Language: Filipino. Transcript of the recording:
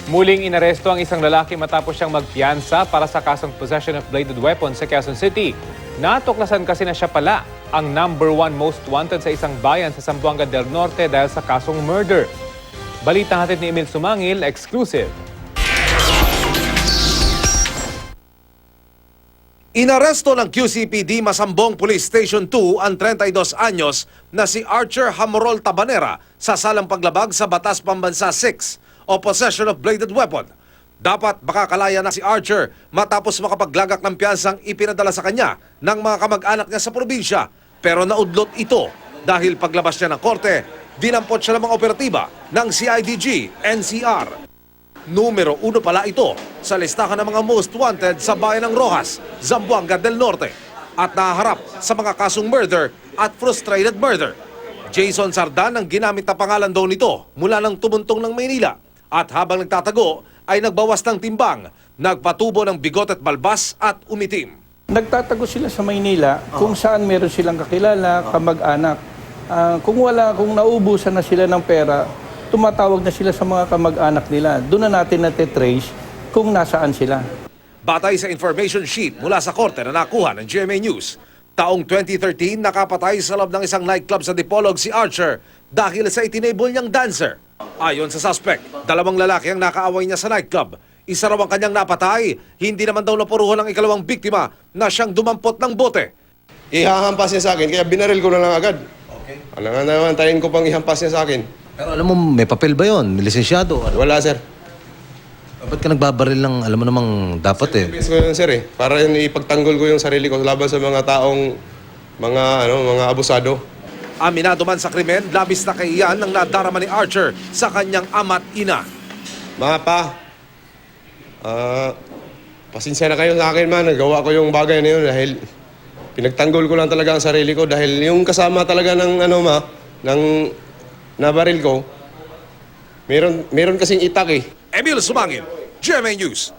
Muling inaresto ang isang lalaki matapos siyang magpiyansa para sa kasong possession of bladed weapon sa Quezon City. Natuklasan kasi na siya pala ang #1 most wanted sa isang bayan sa Zamboanga del Norte dahil sa kasong murder. Balita hatid ni Emil Sumangil, exclusive. Inaresto ng QCPD Masambong Police Station 2 ang 32 anyos na si Archer Hamorol Tabanera sa salang paglabag sa Batas Pambansa 6 o possession of bladed weapon. Dapat makakalaya na si Archer matapos makapaglagak ng piyansang ipinadala sa kanya ng mga kamag-anak niya sa probinsya. Pero naudlot ito dahil paglabas niya ng korte, dinampot siya ng mga operatiba ng CIDG, NCR. Numero 1 pala ito sa listahan ng mga most wanted sa bayan ng Rojas, Zamboanga del Norte at nahaharap sa mga kasong murder at frustrated murder. Jason Sardan ang ginamit na pangalan daw nito mula ng tumuntong ng Maynila at habang nagtatago ay nagbawas ng timbang, nagpatubo ng bigot at balbas at umitim. Nagtatago sila sa Maynila kung saan meron silang kakilala, kamag-anak. Kung naubusan na sila ng pera, tumatawag na sila sa mga kamag-anak nila. Doon na natin natitrace kung nasaan sila. Batay sa information sheet mula sa korte na nakuha ng GMA News, taong 2013 nakapatay sa loob ng isang nightclub sa Dipolog si Archer dahil sa itinable niyang dancer. Ayon sa suspect, 2 lalaki ang nakaaway niya sa nightclub. Isa raw ang kanyang napatay, hindi naman daw napuruhan ang ikalawang biktima na siyang dumampot ng bote. Ihahampas niya sa akin, kaya binaril ko na lang agad. Okay. Alangan naman, tayin ko pang ihampas niya sa akin. Pero alam mo, may papel ba yun? May lisensyado? Wala, sir. Ba't ka nagbabaril ng alam mo namang dapat eh? Yes ko yun, sir, eh. Para yun, ipagtanggol ko yung sarili ko laban sa mga taong, mga abusado. Aminado man sa krimen, labis na kaiyan ng nadarama ni Archer sa kanyang ama't ina. Mga pa, pasensya na kayo sa akin, man. Nagawa ko yung bagay na yun dahil pinagtanggol ko lang talaga ang sarili ko dahil yung kasama talaga ng ng nabaril ko, meron kasing itak eh. Emil Sumangil, GMA News.